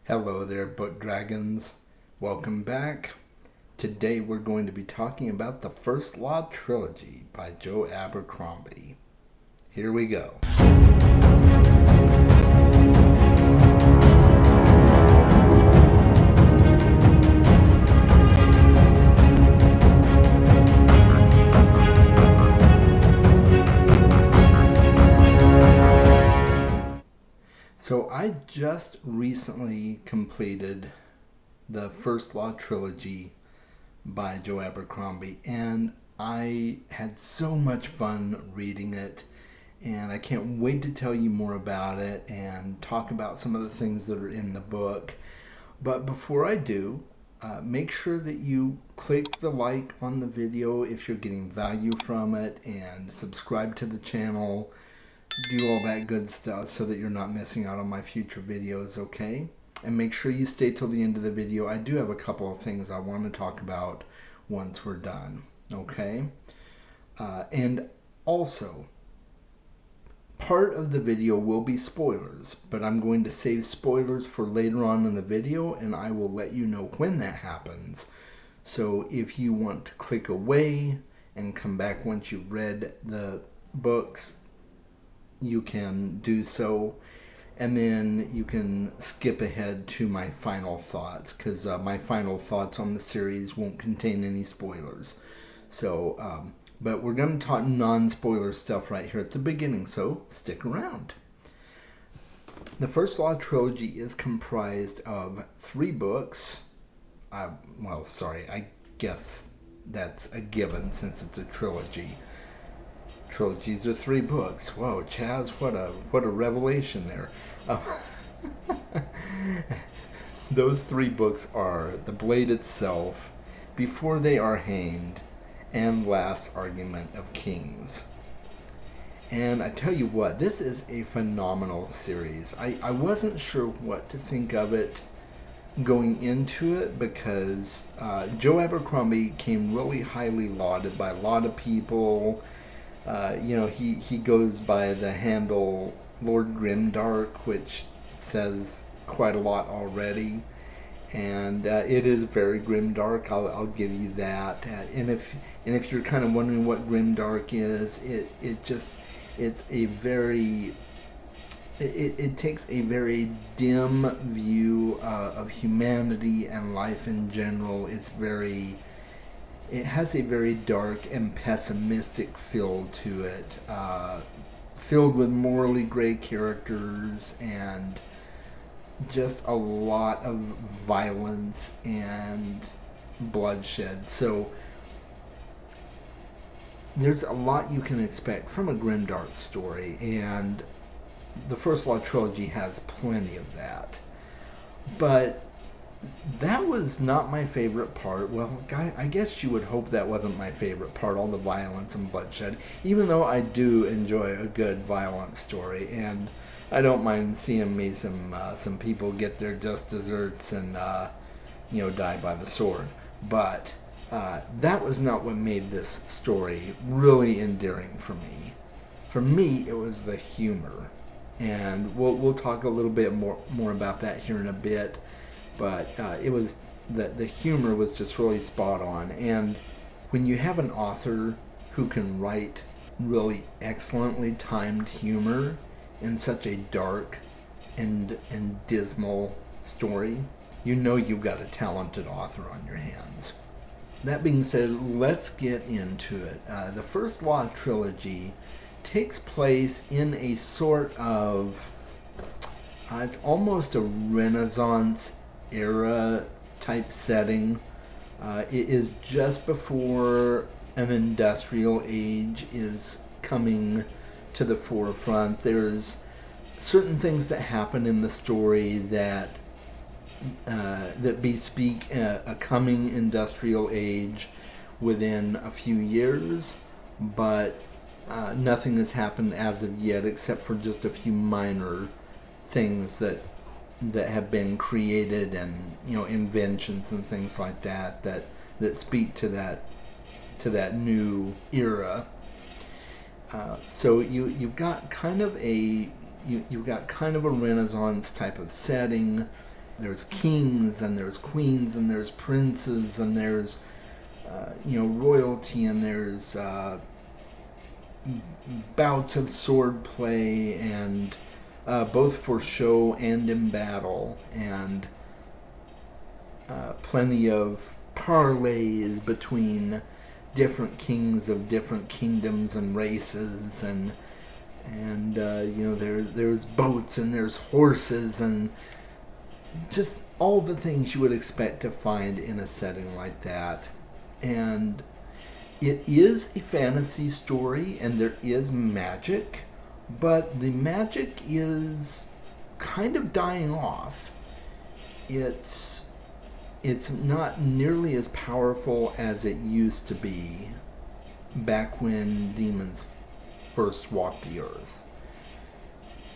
Hello there, book dragons. Welcome back. Today we're going to be talking about the First Law Trilogy by Joe Abercrombie. Here we go. So I just recently completed the First Law Trilogy by Joe Abercrombie, and I had so much fun reading it, and I can't wait to tell you more about it and talk about some of the things that are in the book. But before I do, make sure that you click the like on the video if you're getting value from it, and subscribe to the channel. Do all that good stuff so that you're not missing out on my future videos, okay? And make sure you stay till the end of the video. I do have a couple of things I want to talk about once we're done, okay? And also, part of the video will be spoilers, but I'm going to save spoilers for later on in the video, and I will let you know when that happens. So if you want to click away and come back once you've read the books, you can do so, and then you can skip ahead to my final thoughts, because my final thoughts on the series won't contain any spoilers. So, but we're going to talk non-spoiler stuff right here at the beginning, so stick around. The First Law Trilogy is comprised of 3 books. I guess that's a given since it's a trilogy. Trilogies are 3 books. Whoa, Chaz, what a revelation there. Those 3 books are The Blade Itself, Before They Are Hanged, and Last Argument of Kings. And I tell you what, this is a phenomenal series. I wasn't sure what to think of it going into it, because Joe Abercrombie came really highly lauded by a lot of people. He goes by the handle Lord Grimdark, which says quite a lot already, and it is very grimdark. I'll give you that. And if you're kind of wondering what grimdark is, it takes a very dim view of humanity and life in general. It has a very dark and pessimistic feel to it, filled with morally gray characters and just a lot of violence and bloodshed. So there's a lot you can expect from a grimdark story, and the First Law Trilogy has plenty of that. But that was not my favorite part. Well, I guess you would hope that wasn't my favorite part, all the violence and bloodshed, even though I do enjoy a good violent story, and I don't mind seeing me some people get their just desserts and die by the sword. But that was not what made this story really endearing for me. For me, it was the humor, and we'll talk a little bit more about that here in a bit. But it was the humor was just really spot on, and when you have an author who can write really excellently timed humor in such a dark and dismal story, you know you've got a talented author on your hands. That being said, let's get into it. The First Law Trilogy takes place in a sort of it's almost a Renaissance era type setting. It is just before an industrial age is coming to the forefront. There's certain things that happen in the story that bespeak a coming industrial age within a few years, but nothing has happened as of yet except for just a few minor things that have been created, and inventions and things like that speak to that new era. So you've got kind of a Renaissance type of setting. there's kings and there's queens and there's princes and there's royalty, and there's bouts of sword play, and both for show and in battle, and plenty of parlays between different kings of different kingdoms and races, and there's boats and there's horses and just all the things you would expect to find in a setting like that. And it is a fantasy story, and there is magic, but the magic is kind of dying off. It's not nearly as powerful as it used to be back when demons first walked the earth.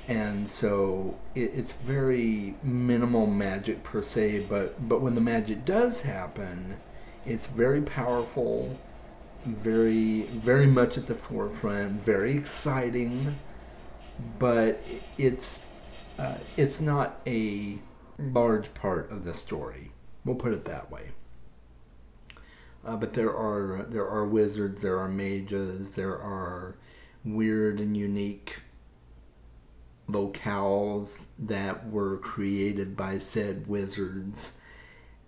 And so it's very minimal magic per se, but when the magic does happen, it's very powerful, very, very much at the forefront, very exciting, but it's not a large part of the story. We'll put it that way. But there are wizards, there are mages, there are weird and unique locales that were created by said wizards,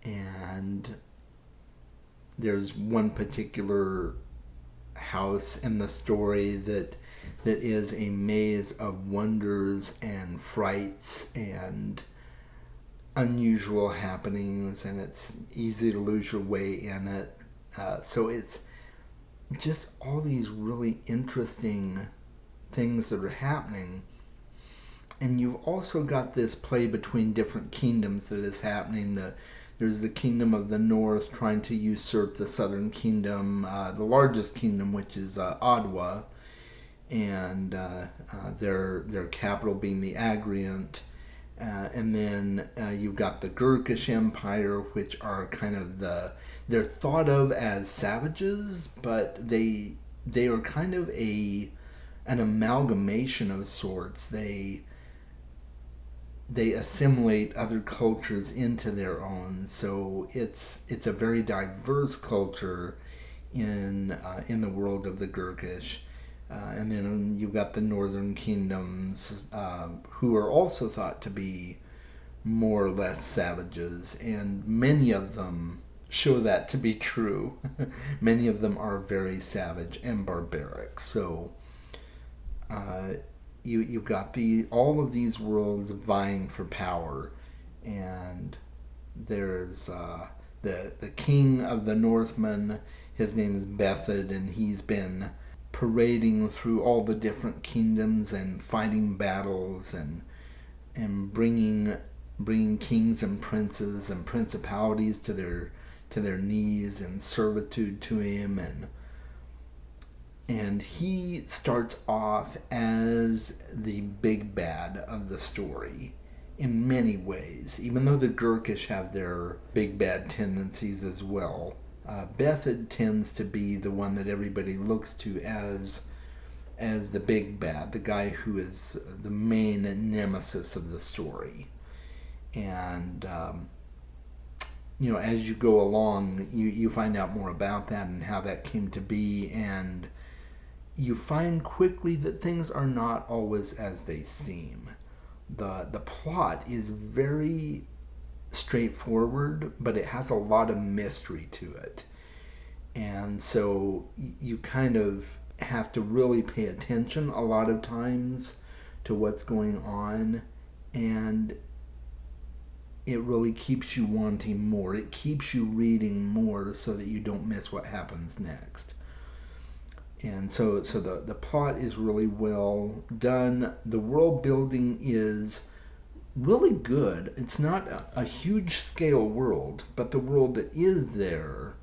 and there's one particular house in the story that is a maze of wonders and frights and unusual happenings, and it's easy to lose your way in it. So it's just all these really interesting things that are happening. And you've also got this play between different kingdoms that is happening. There's the kingdom of the north trying to usurp the southern kingdom, the largest kingdom, which is Ottawa, and their capital being the Agrient. And then you've got the Gurkish Empire, which are kind of they're thought of as savages, but they are kind of an amalgamation of sorts. They assimilate other cultures into their own, so it's a very diverse culture in the world of the Gurkish. And then you've got the northern kingdoms, who are also thought to be more or less savages, and many of them show that to be true. Many of them are very savage and barbaric. So you've got all of these worlds vying for power, and there's the king of the Northmen. His name is Bethod, and he's been parading through all the different kingdoms and fighting battles and bringing kings and princes and principalities to their knees in servitude to him, and he starts off as the big bad of the story in many ways, even though the Gurkish have their big bad tendencies as well. Bethod tends to be the one that everybody looks to as the big bad, the guy who is the main nemesis of the story. And as you go along, you find out more about that and how that came to be, and you find quickly that things are not always as they seem. The plot is very straightforward, but it has a lot of mystery to it. And so you kind of have to really pay attention a lot of times to what's going on, and it really keeps you wanting more. It keeps you reading more so that you don't miss what happens next. And so the plot is really well done. The world building is really good. It's not a huge scale world, but the world that is there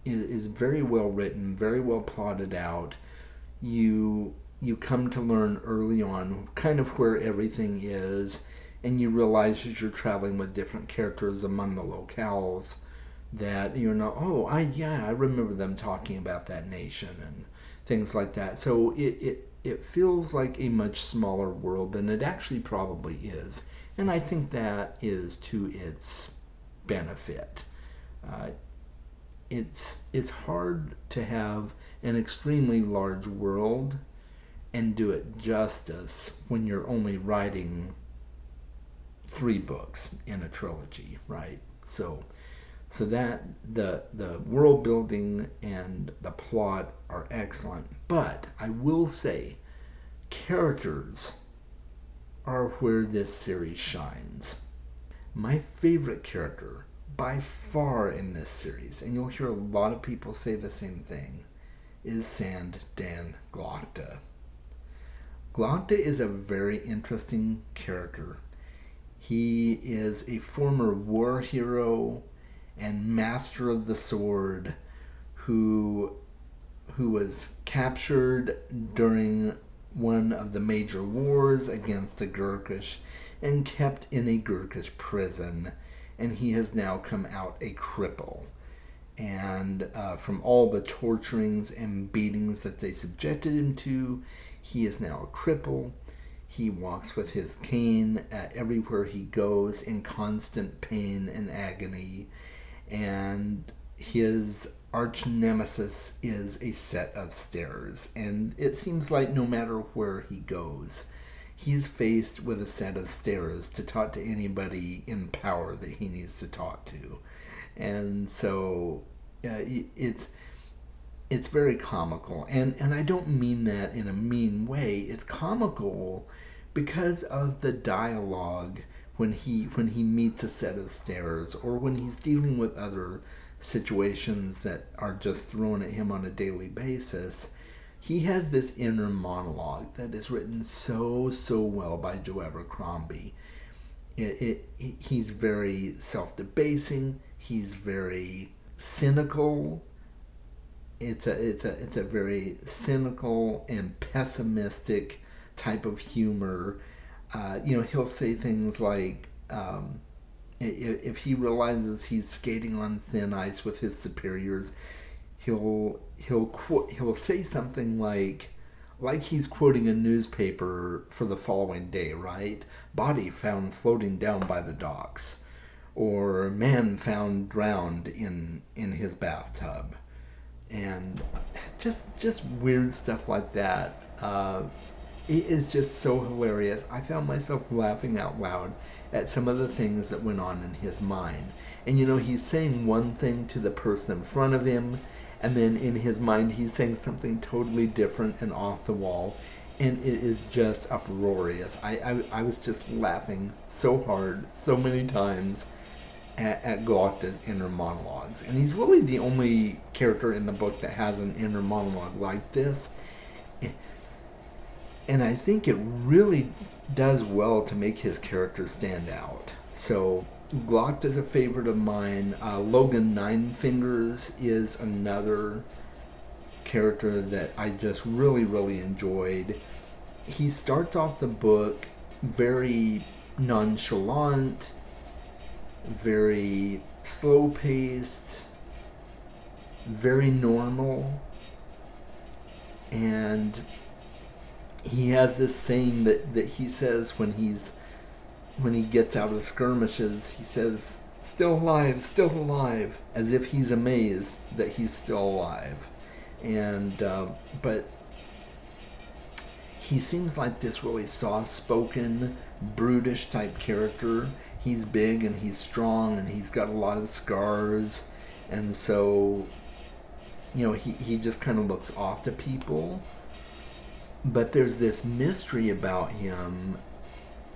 is very well written, very well plotted out. You come to learn early on kind of where everything is, and you realize as you're traveling with different characters among the locales that I remember them talking about that nation and things like that. So it feels like a much smaller world than it actually probably is. And I think that is to its benefit. Uh, it's hard to have an extremely large world and do it justice when you're only writing 3 books in a trilogy, right? So that the world building and the plot are excellent, but I will say characters are where this series shines. My favorite character by far in this series, and you'll hear a lot of people say the same thing, is Sand Dan Glokta. Glokta is a very interesting character. He is a former war hero and master of the sword who was captured during one of the major wars against the Gurkish and kept in a Gurkish prison, and he has now come out a cripple. And from all the torturings and beatings that they subjected him to, he is now a cripple. He walks with his cane everywhere he goes in constant pain and agony. And his arch nemesis is a set of stairs. And it seems like no matter where he goes, he is faced with a set of stairs to talk to anybody in power that he needs to talk to. And so it's very comical. And I don't mean that in a mean way. It's comical because of the dialogue when he meets a set of stairs, or when he's dealing with other situations that are just thrown at him on a daily basis. He has this inner monologue that is written so well by Joe Abercrombie. He's very self-debasing. He's very cynical. It's a very cynical and pessimistic type of humor. He'll say things like, if he realizes he's skating on thin ice with his superiors, he'll say something like he's quoting a newspaper for the following day, right? Body found floating down by the docks, or man found drowned in his bathtub, and just weird stuff like that. It is just so hilarious. I found myself laughing out loud at some of the things that went on in his mind. And he's saying one thing to the person in front of him, and then in his mind he's saying something totally different and off the wall. And it is just uproarious. I was just laughing so hard, so many times at Glokta's inner monologues. And he's really the only character in the book that has an inner monologue like this. And I think it really does well to make his character stand out. So Glokta is a favorite of mine. Logan Ninefingers is another character that I just really enjoyed. He starts off the book very nonchalant, very slow-paced, very normal, and he has this saying that he says when he gets out of skirmishes. He says, still alive, as if he's amazed that he's still alive. And but he seems like this really soft-spoken, brutish type character. He's big and he's strong and he's got a lot of scars, and so he just kind of looks off to people. But there's this mystery about him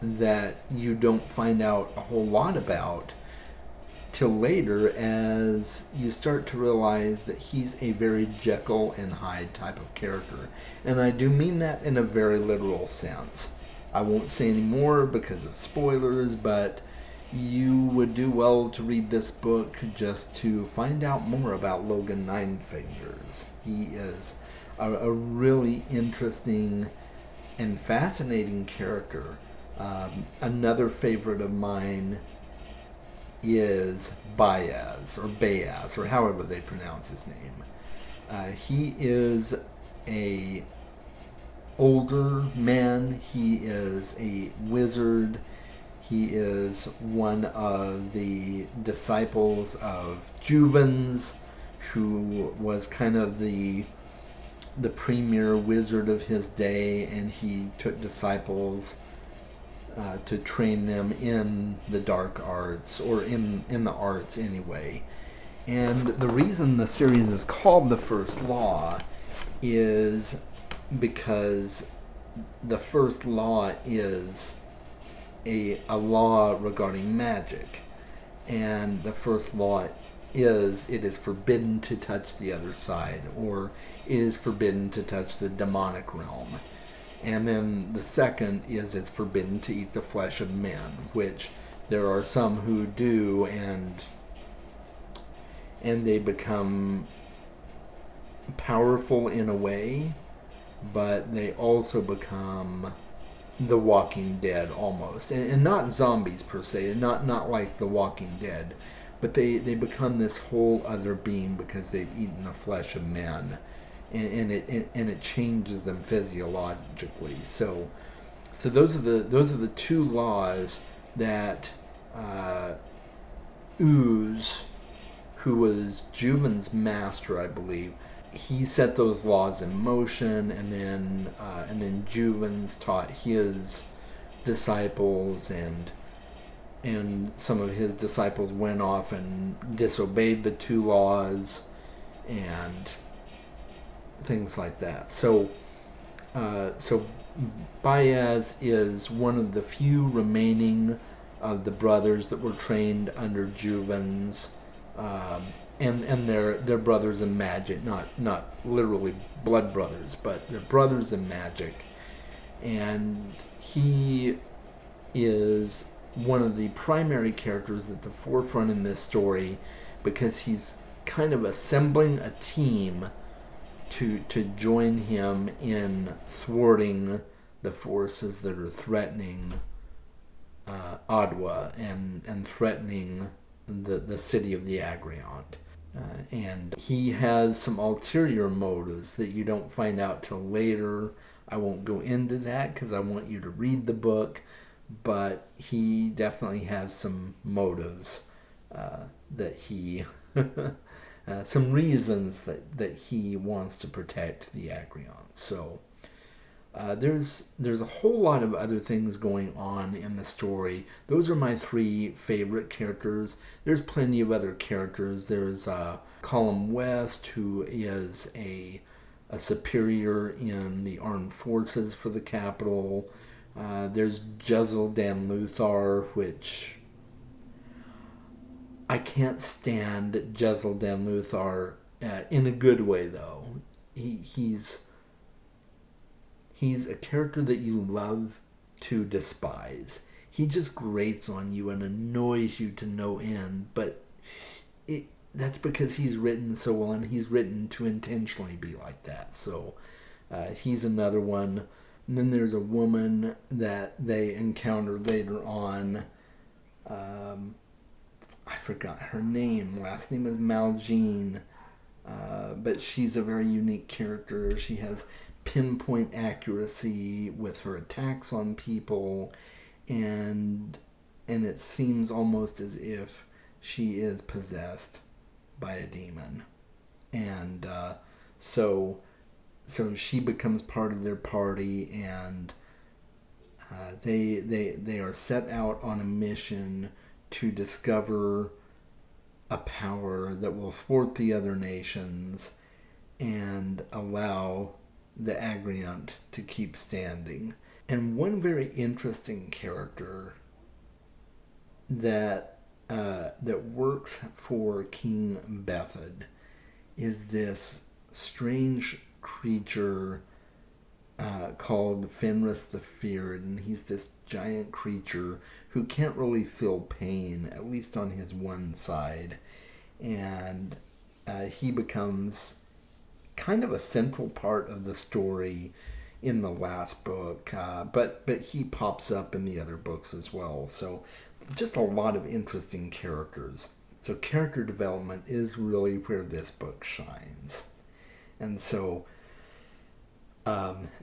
that you don't find out a whole lot about till later, as you start to realize that he's a very Jekyll and Hyde type of character. And I do mean that in a very literal sense. I won't say any more because of spoilers, but you would do well to read this book just to find out more about Logan Ninefingers. He is a really interesting and fascinating character. Another favorite of mine is Baez, or however they pronounce his name. He is a older man. He is a wizard. He is one of the disciples of Juvens, who was kind of the premier wizard of his day, and he took disciples to train them in the dark arts, or in the arts anyway. And the reason the series is called The First Law is because the first law is a law regarding magic. And the first law is it is forbidden to touch the other side, or it is forbidden to touch the demonic realm. And then the second is it's forbidden to eat the flesh of men, which there are some who do, and they become powerful in a way, but they also become the Walking Dead almost, and not zombies per se, not like the Walking Dead, but they become this whole other being because they've eaten the flesh of men, and it changes them physiologically. So those are the two laws that Ooze, who was Juven's master, I believe, he set those laws in motion, and then Juvens taught his disciples, and some of his disciples went off and disobeyed the two laws and things like that. So Baez is one of the few remaining of the brothers that were trained under Juvens. And they're brothers in magic, not literally blood brothers, but they're brothers in magic. And he is one of the primary characters at the forefront in this story, because he's kind of assembling a team to join him in thwarting the forces that are threatening Adwa and threatening the city of the Agriant. And he has some ulterior motives that you don't find out till later. I won't go into that because I want you to read the book, but he definitely has some motives that he some reasons that he wants to protect the Agriant. So there's a whole lot of other things going on in the story. Those are my three favorite characters. There's plenty of other characters. There's Colum West, who is a superior in the armed forces for the capital. There's Jezzel Dan Luthar, which I can't stand Jezzel Dan Luthar in a good way, though. He's a character that you love to despise. He just grates on you and annoys you to no end, but that's because he's written so well, and he's written to intentionally be like that. So he's another one. And then there's a woman that they encounter later on. I forgot her name. Last name is Maljean. But she's a very unique character. She has pinpoint accuracy with her attacks on people, and it seems almost as if she is possessed by a demon. And so she becomes part of their party, and they are set out on a mission to discover a power that will thwart the other nations and allow the Agriant to keep standing. And one very interesting character that works for King Bethod is this strange creature called Fenris the Feared, and he's this giant creature who can't really feel pain, at least on his one side, and he becomes kind of a central part of the story in the last book, but he pops up in the other books as well. So just a lot of interesting characters. So character development is really where this book shines. And so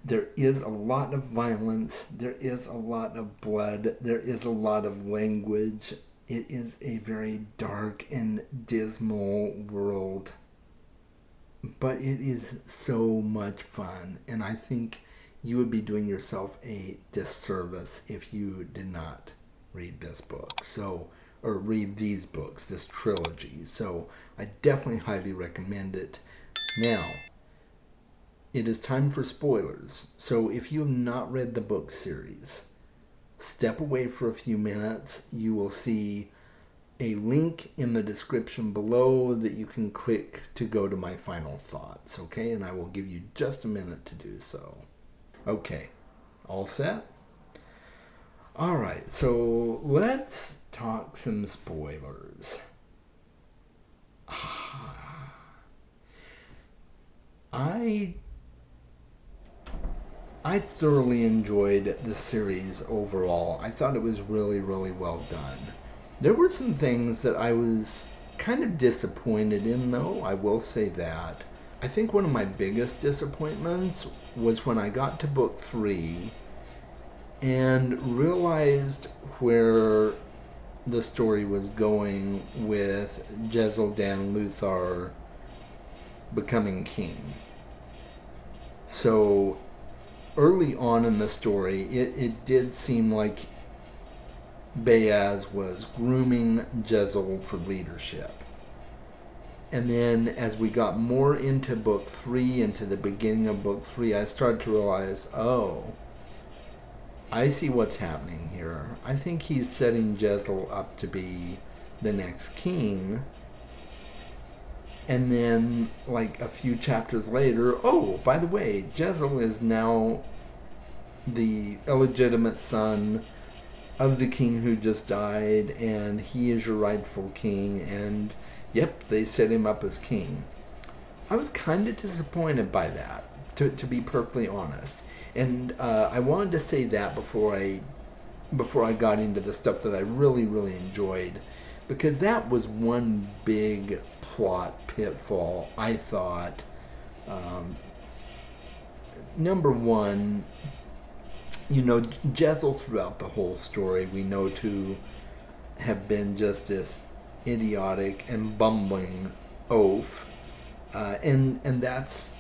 There is a lot of violence. There is a lot of blood. There is a lot of language. It is a very dark and dismal world. But it is so much fun. And I think you would be doing yourself a disservice if you did not read this book. Or read these books, this trilogy. So I definitely highly recommend it. Now, it is time for spoilers. So if you have not read the book series, step away for a few minutes. You will see a link in the description below that you can click to go to my final thoughts, okay? And I will give you just a minute to do so. Okay, all set? All right, so let's talk some spoilers. I thoroughly enjoyed the series overall. I thought it was really, really well done. There were some things that I was kind of disappointed in, though, I will say that. I think one of my biggest disappointments was when I got to book 3 and realized where the story was going with Jezal Dan Luthar becoming king. So early on in the story, it did seem like Bayaz was grooming Jezal for leadership. And then as we got more into book 3, into the beginning of book 3, I started to realize, oh, I see what's happening here. I think he's setting Jezal up to be the next king. And then, like a few chapters later, oh, by the way, Jezal is now the illegitimate son of the king who just died, and he is your rightful king, and yep, they set him up as king. I was kind of disappointed by that, to be perfectly honest. And I wanted to say that before I got into the stuff that I really, really enjoyed, because that was one big plot pitfall, I thought. Number one, Jezal throughout the whole story we know to have been just this idiotic and bumbling oaf, and that's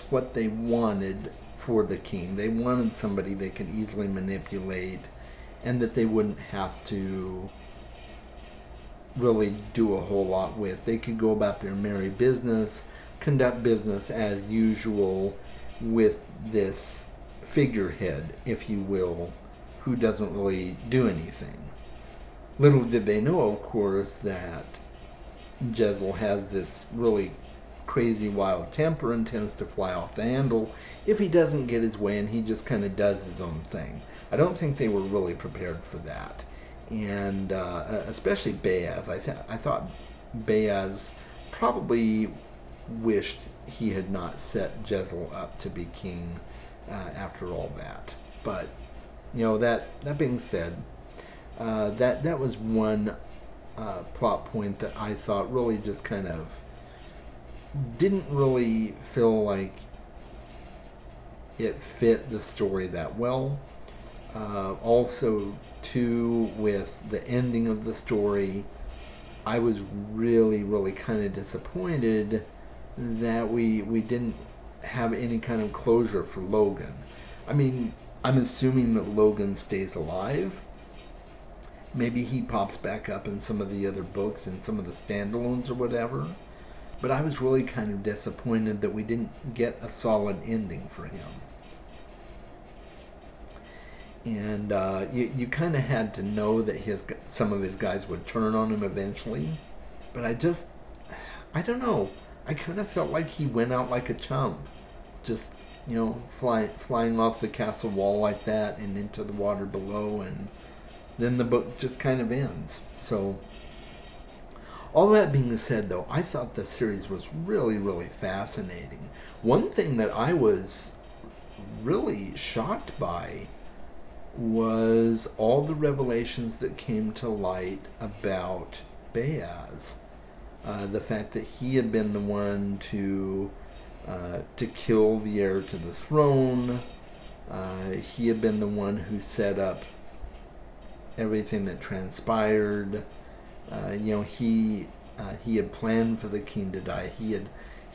what they wanted for the king. They wanted somebody they could easily manipulate, and that they wouldn't have to really do a whole lot with. They could go about their merry business, conduct business as usual with this figurehead, if you will, who doesn't really do anything. Little did they know, of course, that Jezal has this really crazy wild temper and tends to fly off the handle if he doesn't get his way, and he just kind of does his own thing. I don't think they were really prepared for that. And especially Bayaz. I thought Bayaz probably wished he had not set Jezal up to be king after all that. But that being said, that was one plot point that I thought really just kind of didn't really feel like it fit the story that well. Also, too, with the ending of the story, I was really, really kind of disappointed that we didn't have any kind of closure for Logan. I mean, I'm assuming that Logan stays alive. Maybe he pops back up in some of the other books and some of the standalones or whatever. But I was really kind of disappointed that we didn't get a solid ending for him. And you kind of had to know that some of his guys would turn on him eventually. But I don't know. I kind of felt like he went out like a chump. Just, flying off the castle wall like that and into the water below. And then the book just kind of ends. So, all that being said, though, I thought the series was really, really fascinating. One thing that I was really shocked by was all the revelations that came to light about Bayaz. The fact that he had been the one to to kill the heir to the throne. He had been the one who set up everything that transpired. He had planned for the king to die. He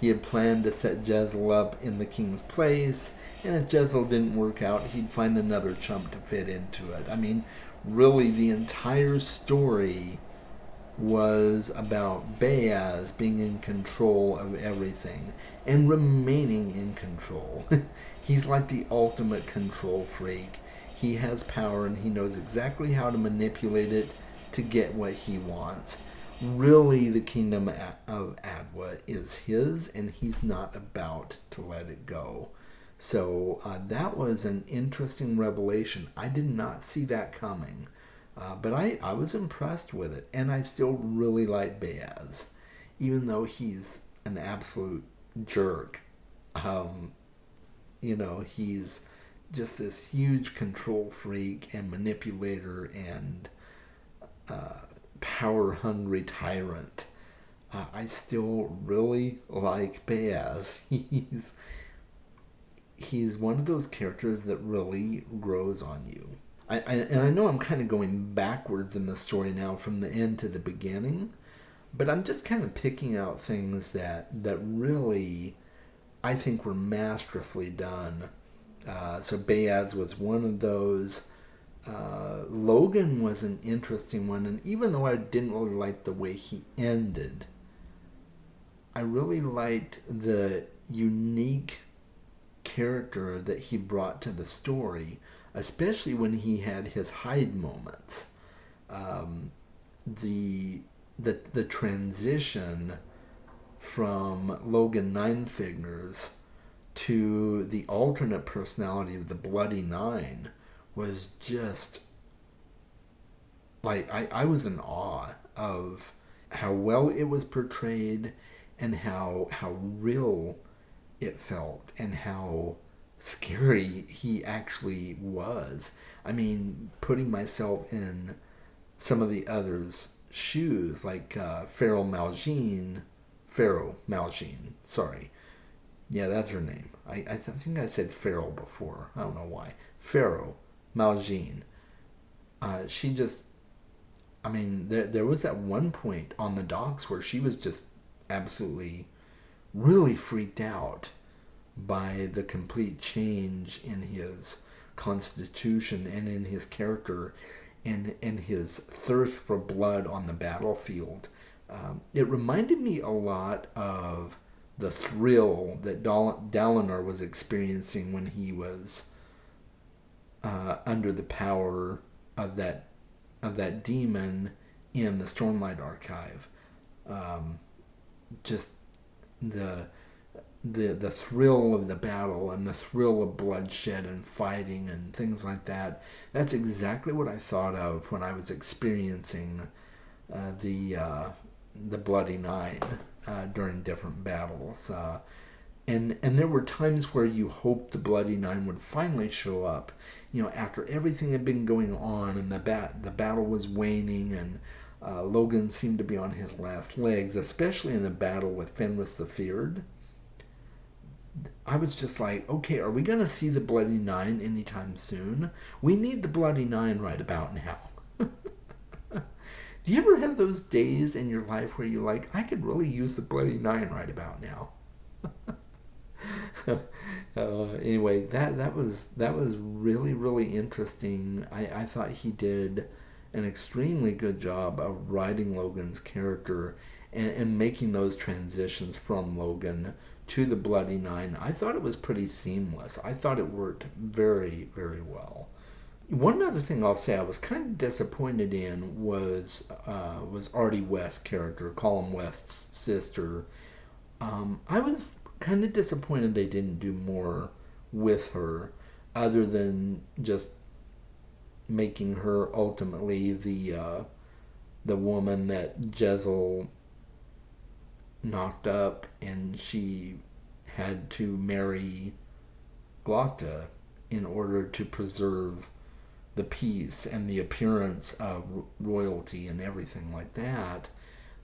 had planned to set Jezebel up in the king's place, and if Jezebel didn't work out, he'd find another chump to fit into it. I mean, really, the entire story was about Boaz being in control of everything and remaining in control. He's like the ultimate control freak. He has power and he knows exactly how to manipulate it to get what he wants. Really, the kingdom of Adwa is his, and he's not about to let it go. So that was an interesting revelation. I did not see that coming. But I was impressed with it, and I still really like Boaz, even though he's an absolute jerk. He's just this huge control freak and manipulator and power-hungry tyrant. I still really like Boaz. He's one of those characters that really grows on you. And I know I'm kind of going backwards in the story now from the end to the beginning, but I'm just kind of picking out things that really I think were masterfully done. So Boaz was one of those. Logan was an interesting one, and even though I didn't really like the way he ended, I really liked the unique character that he brought to the story, especially when he had his hide moments. The transition from Logan Nine Fingers to the alternate personality of the Bloody Nine was just like I was in awe of how well it was portrayed and how real it felt and how scary he actually was. I mean, putting myself in some of the others' shoes, like Pharaoh Maljean, sorry. Yeah, that's her name. I think I said Pharaoh before. I don't know why. Pharaoh Maljean. She just, I mean, there was that one point on the docks where she was just absolutely, really freaked out by the complete change in his constitution and in his character and his thirst for blood on the battlefield. It reminded me a lot of the thrill that Dalinar was experiencing when he was under the power of that demon in the Stormlight Archive. Just the thrill of the battle and the thrill of bloodshed and fighting and things like that. That's exactly what I thought of when I was experiencing the Bloody Nine during different battles. And there were times where you hoped the Bloody Nine would finally show up, after everything had been going on and the battle was waning and Logan seemed to be on his last legs, especially in the battle with Fenris the Feared. I was just like, okay, are we going to see the Bloody Nine anytime soon? We need the Bloody Nine right about now. Do you ever have those days in your life where you're like, I could really use the Bloody Nine right about now? Anyway, that was really, really interesting. I thought he did an extremely good job of writing Logan's character and making those transitions from Logan to the Bloody Nine. I thought it was pretty seamless. I thought it worked very, very well. One other thing I'll say I was kind of disappointed in was Artie West's character, Colin West's sister. I was kind of disappointed they didn't do more with her, other than just making her ultimately the woman that Jezebel knocked up, and she had to marry Glokta in order to preserve the peace and the appearance of royalty and everything like that.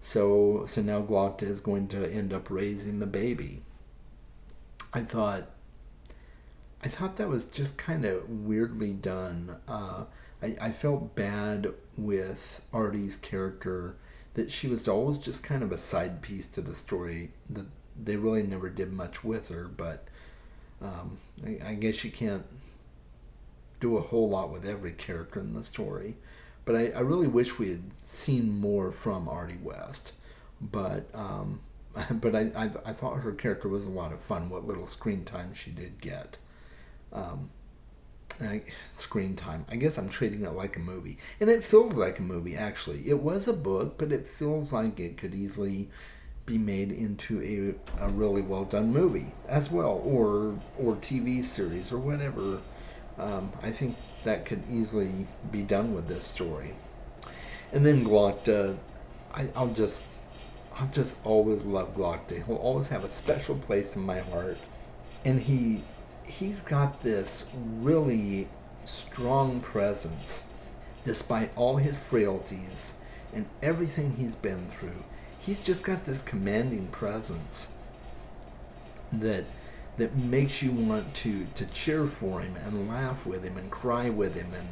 So now Glokta is going to end up raising the baby. I thought I thought that was just kind of weirdly done. I felt bad with Artie's character, that she was always just kind of a side piece to the story. That they really never did much with her, but I guess you can't do a whole lot with every character in the story. But I really wish we had seen more from Artie West. But I thought her character was a lot of fun. What little screen time she did get. Um, Screen time. I guess I'm treating it like a movie, and it feels like a movie. Actually, it was a book, but it feels like it could easily be made into a really well done movie as well, or TV series or whatever. I think that could easily be done with this story. And then Glocta, I'll just always love Glocta. He'll always have a special place in my heart, and he's got this really strong presence despite all his frailties and everything he's been through. He's just got this commanding presence that makes you want to cheer for him and laugh with him and cry with him, and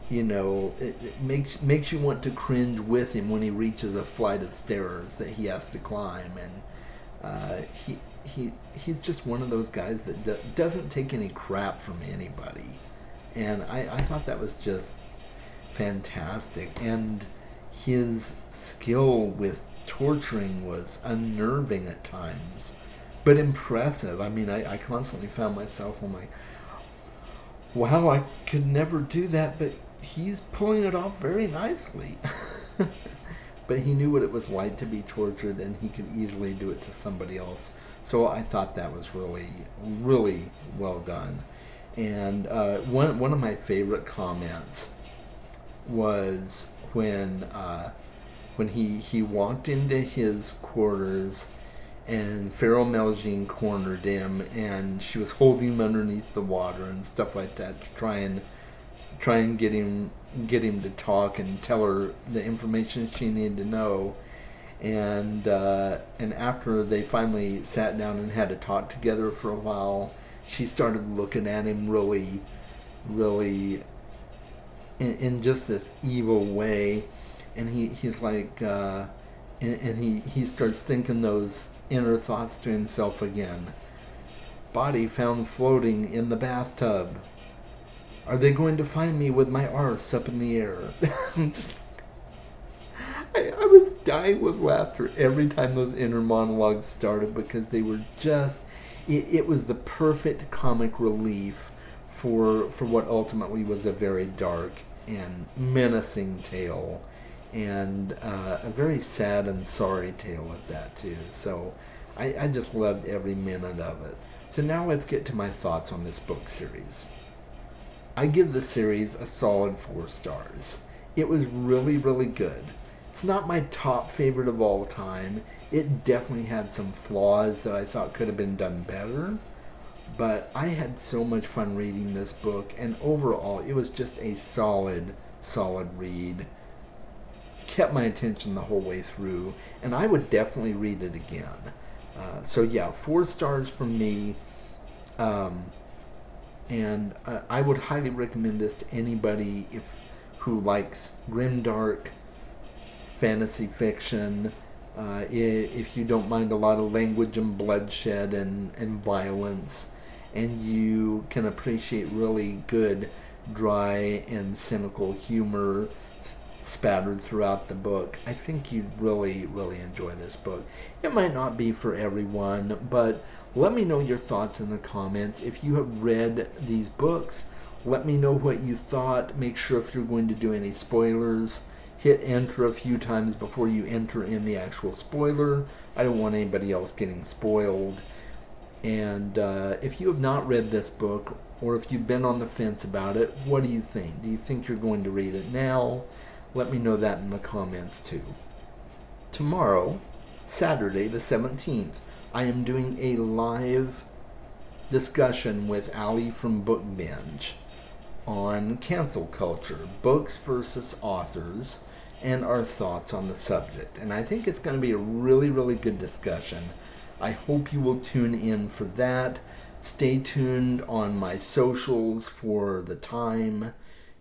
it makes you want to cringe with him when he reaches a flight of stairs that he has to climb. And he's just one of those guys that doesn't take any crap from anybody, and I thought that was just fantastic. And his skill with torturing was unnerving at times, but impressive. I mean, I constantly found myself, I'm like, wow, I could never do that, but he's pulling it off very nicely. But he knew what it was like to be tortured, and he could easily do it to somebody else. So I thought that was really, really well done. And one of my favorite comments was when he walked into his quarters, and Pharaoh Meljean cornered him, and she was holding him underneath the water and stuff like that to try and get him to talk and tell her the information she needed to know. And after they finally sat down and had to talk together for a while, she started looking at him really, really in just this evil way, and he's like, and he starts thinking those inner thoughts to himself again. Body found floating in the bathtub. Are they going to find me with my arse up in the air? I was dying with laughter every time those inner monologues started, because they were just, it was the perfect comic relief for what ultimately was a very dark and menacing tale, and a very sad and sorry tale at that too. So I just loved every minute of it. So now let's get to my thoughts on this book series. I give the series a solid 4 stars. It was really, really good. It's not my top favorite of all time. It definitely had some flaws that I thought could have been done better. But I had so much fun reading this book, and overall it was just a solid read. Kept my attention the whole way through, and I would definitely read it again. So yeah, 4 stars from me. And I would highly recommend this to anybody who likes grimdark fantasy fiction. If you don't mind a lot of language and bloodshed and violence, and you can appreciate really good, dry and cynical humor spattered throughout the book, I think you'd really, really enjoy this book. It might not be for everyone, but let me know your thoughts in the comments. If you have read these books, let me know what you thought. Make sure if you're going to do any spoilers, hit enter a few times before you enter in the actual spoiler. I don't want anybody else getting spoiled. And if you have not read this book, or if you've been on the fence about it, what do you think? Do you think you're going to read it now? Let me know that in the comments too. Tomorrow, Saturday the 17th, I am doing a live discussion with Ali from Book Binge on cancel culture, books versus authors, and our thoughts on the subject. And I think it's going to be a really, really good discussion. I hope you will tune in for that. Stay tuned on my socials for the time,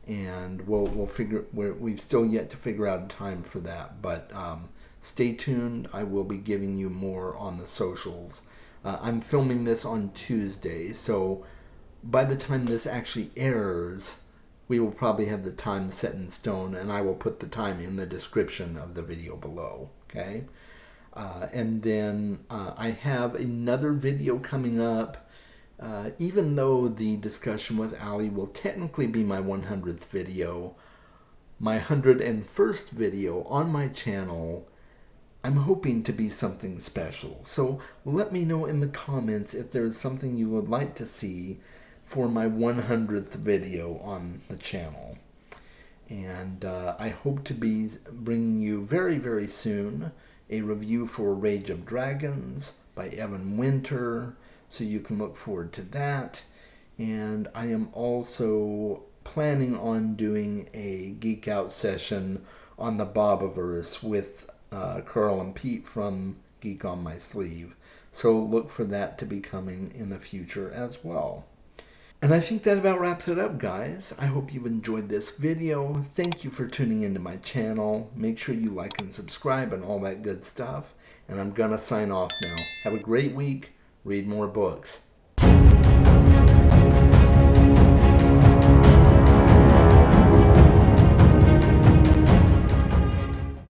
and we'll figure. We've still yet to figure out a time for that, but stay tuned. I will be giving you more on the socials. I'm filming this on Tuesday, so by the time this actually airs, we will probably have the time set in stone, and I will put the time in the description of the video below. Okay? And then I have another video coming up. Even though the discussion with Ali will technically be my 100th video, my 101st video on my channel, I'm hoping to be something special. So let me know in the comments if there is something you would like to see for my 100th video on the channel. And I hope to be bringing you very, very soon a review for Rage of Dragons by Evan Winter, so you can look forward to that. And I am also planning on doing a Geek Out session on the Bobiverse with Carl and Pete from Geek on My Sleeve. So look for that to be coming in the future as well. And I think that about wraps it up, guys. I hope you've enjoyed this video. Thank you for tuning into my channel. Make sure you like and subscribe and all that good stuff. And I'm gonna sign off now. Have a great week. Read more books.